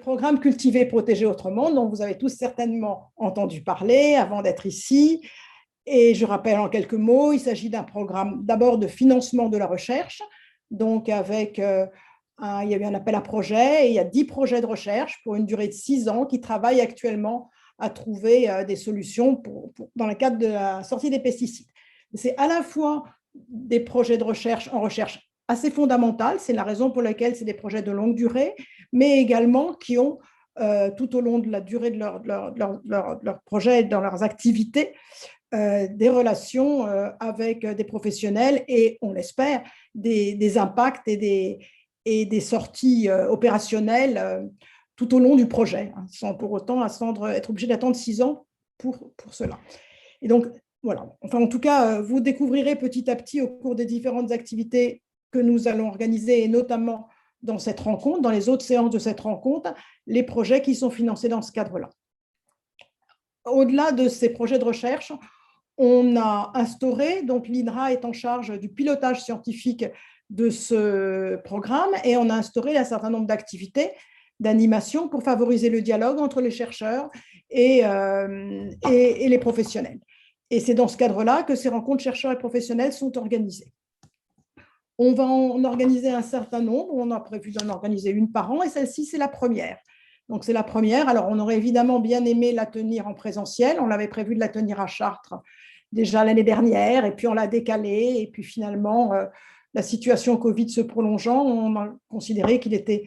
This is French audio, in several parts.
programme Cultiver, protéger autrement, dont vous avez tous certainement entendu parler avant d'être ici. Et je rappelle en quelques mots, il s'agit d'un programme d'abord de financement de la recherche, donc avec, il y a eu un appel à projet et il y a 10 projets de recherche pour une durée de 6 ans qui travaillent actuellement à trouver des solutions dans le cadre de la sortie des pesticides. C'est à la fois des projets de recherche en recherche assez fondamentale, c'est la raison pour laquelle c'est des projets de longue durée, mais également qui ont, tout au long de la durée de leur projet, dans leurs activités, des relations avec des professionnels et, on l'espère, des impacts et des sorties opérationnelles tout au long du projet, hein, sans pour autant être obligé d'attendre 6 ans pour cela. Et donc, voilà. Enfin, en tout cas, vous découvrirez petit à petit au cours des différentes activités que nous allons organiser, et notamment dans cette rencontre, dans les autres séances de cette rencontre, les projets qui sont financés dans ce cadre-là. Au-delà de ces projets de recherche, on a instauré, donc l'INRA est en charge du pilotage scientifique de ce programme, et on a instauré un certain nombre d'activités d'animation pour favoriser le dialogue entre les chercheurs et les professionnels. Et c'est dans ce cadre-là que ces rencontres chercheurs et professionnels sont organisées. On va en organiser un certain nombre, on a prévu d'en organiser une par an, et celle-ci, c'est la première. Donc, c'est la première. Alors, on aurait évidemment bien aimé la tenir en présentiel. On avait prévu de la tenir à Chartres déjà l'année dernière, et puis on l'a décalée. Et puis finalement, la situation Covid se prolongeant, on a considéré qu'il était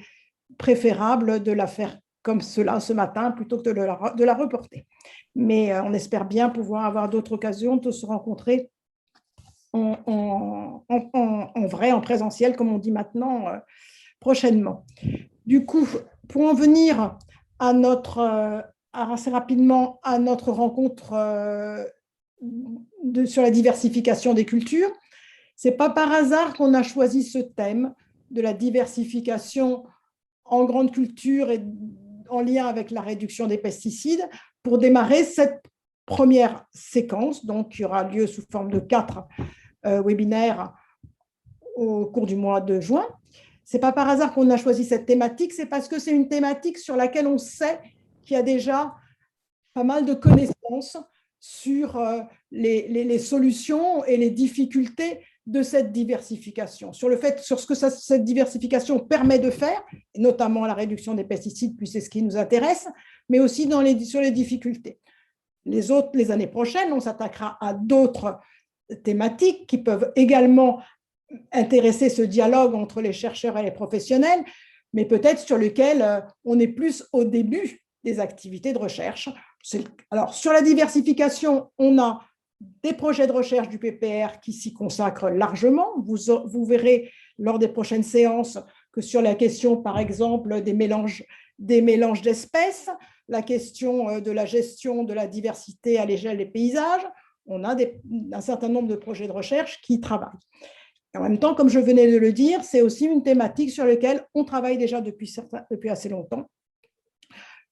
préférable de la faire comme cela ce matin plutôt que de la reporter. Mais on espère bien pouvoir avoir d'autres occasions de se rencontrer en vrai, en présentiel, comme on dit maintenant, prochainement. Du coup, pour en venir à assez rapidement à notre rencontre sur la diversification des cultures, ce n'est pas par hasard qu'on a choisi ce thème de la diversification en grande culture et en lien avec la réduction des pesticides pour démarrer cette première séquence, donc qui aura lieu sous forme de 4 webinaires au cours du mois de juin. Ce n'est pas par hasard qu'on a choisi cette thématique, c'est parce que c'est une thématique sur laquelle on sait qu'il y a déjà pas mal de connaissances sur les solutions et les difficultés de cette diversification, sur ce que cette diversification permet de faire, notamment la réduction des pesticides, puis c'est ce qui nous intéresse, mais aussi sur les difficultés. Les années prochaines, on s'attaquera à d'autres thématiques qui peuvent également intéresser ce dialogue entre les chercheurs et les professionnels, mais peut-être sur lequel on est plus au début des activités de recherche. Alors, sur la diversification, on a des projets de recherche du PPR qui s'y consacrent largement. Vous verrez lors des prochaines séances que sur la question, par exemple, des mélanges d'espèces, la question de la gestion de la diversité à l'échelle des paysages, on a un certain nombre de projets de recherche qui y travaillent. En même temps, comme je venais de le dire, c'est aussi une thématique sur laquelle on travaille déjà depuis assez longtemps,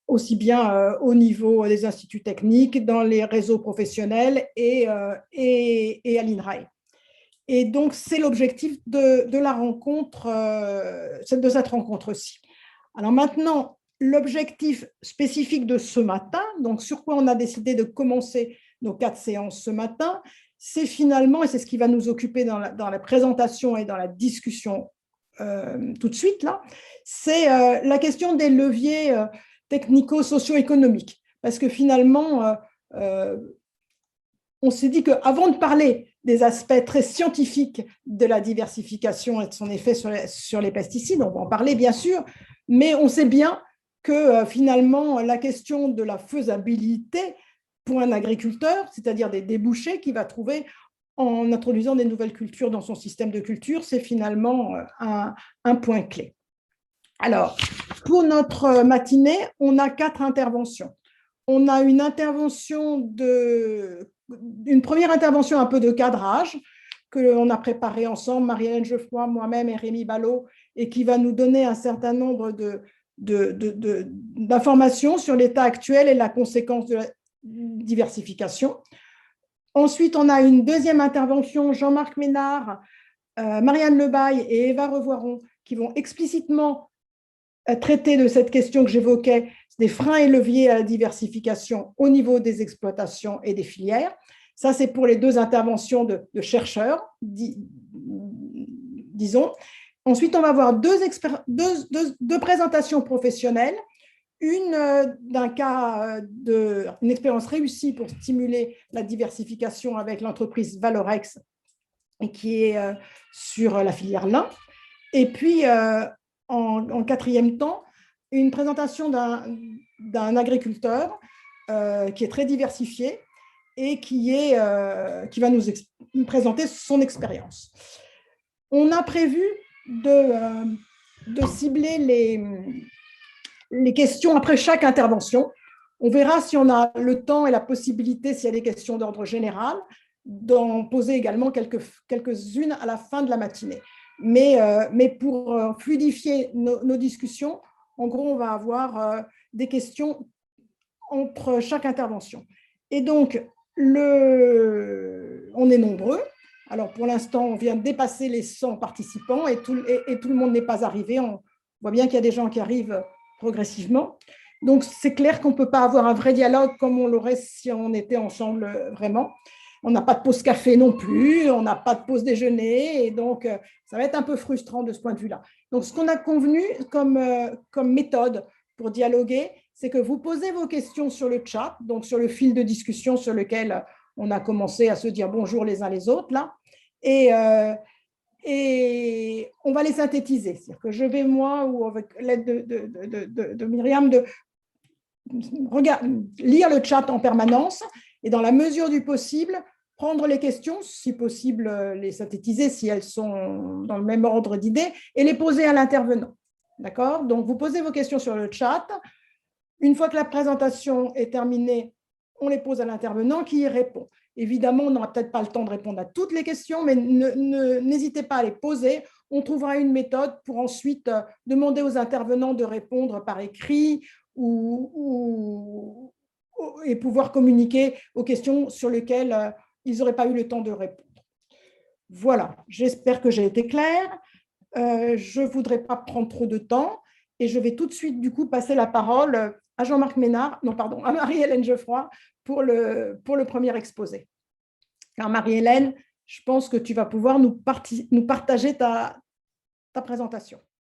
aussi bien au niveau des instituts techniques, dans les réseaux professionnels et à l'INRAE. Et donc, c'est l'objectif de la rencontre, de cette rencontre-ci. Alors maintenant, l'objectif spécifique de ce matin, donc sur quoi on a décidé de commencer nos 4 séances ce matin, c'est finalement, et c'est ce qui va nous occuper dans la présentation et dans la discussion tout de suite, là, c'est la question des leviers technico-socio-économiques. Parce que finalement, on s'est dit qu'avant de parler des aspects très scientifiques de la diversification et de son effet sur les pesticides, on va en parler bien sûr, mais on sait bien que finalement, la question de la faisabilité pour un agriculteur, c'est-à-dire des débouchés qu'il va trouver en introduisant des nouvelles cultures dans son système de culture, c'est finalement un point clé. Alors, pour notre matinée, on a 4 interventions. On a une première intervention un peu de cadrage qu'on a préparée ensemble, Marie-Hélène Geoffroy, moi-même et Rémi Ballot, et qui va nous donner un certain nombre d'informations sur l'état actuel et la conséquence de la diversification. Ensuite, on a une deuxième intervention, Jean-Marc Ménard, Marianne Lebaille et Eva Revoiron, qui vont explicitement traiter de cette question que j'évoquais, des freins et leviers à la diversification au niveau des exploitations et des filières. Ça, c'est pour les deux interventions de chercheurs, disons. Ensuite, on va avoir deux présentations professionnelles, une d'un cas d'une expérience réussie pour stimuler la diversification avec l'entreprise Valorex, qui est sur la filière lin. Et puis, en quatrième temps, une présentation d'un agriculteur qui est très diversifié et qui va nous présenter son expérience. On a prévu de cibler les questions après chaque intervention. On verra si on a le temps et la possibilité, s'il y a des questions d'ordre général, d'en poser également quelques-unes à la fin de la matinée. Mais pour fluidifier nos discussions, en gros, on va avoir des questions entre chaque intervention. Et donc, on est nombreux. Alors, pour l'instant, on vient de dépasser les 100 participants et tout le monde n'est pas arrivé. On voit bien qu'il y a des gens qui arrivent progressivement. Donc, c'est clair qu'on ne peut pas avoir un vrai dialogue comme on l'aurait si on était ensemble vraiment. On n'a pas de pause café non plus, on n'a pas de pause déjeuner, et donc ça va être un peu frustrant de ce point de vue-là. Donc, ce qu'on a convenu comme méthode pour dialoguer, c'est que vous posez vos questions sur le chat, donc sur le fil de discussion sur lequel on a commencé à se dire bonjour les uns les autres, là, et on va les synthétiser. C'est-à-dire que je vais, moi, ou avec l'aide de Myriam, lire le chat en permanence, et dans la mesure du possible, prendre les questions, si possible les synthétiser si elles sont dans le même ordre d'idées, et les poser à l'intervenant. D'accord? Donc, vous posez vos questions sur le chat. Une fois que la présentation est terminée, on les pose à l'intervenant qui y répond. Évidemment, on n'aura peut-être pas le temps de répondre à toutes les questions, mais n'hésitez pas à les poser. On trouvera une méthode pour ensuite demander aux intervenants de répondre par écrit et pouvoir communiquer aux questions sur lesquelles ils n'auraient pas eu le temps de répondre. Voilà, j'espère que j'ai été claire. Je ne voudrais pas prendre trop de temps et je vais tout de suite du coup passer la parole à Jean-Marc Ménard, non pardon, à Marie-Hélène Geoffroy pour le premier exposé. Alors Marie-Hélène, je pense que tu vas pouvoir nous partager ta présentation.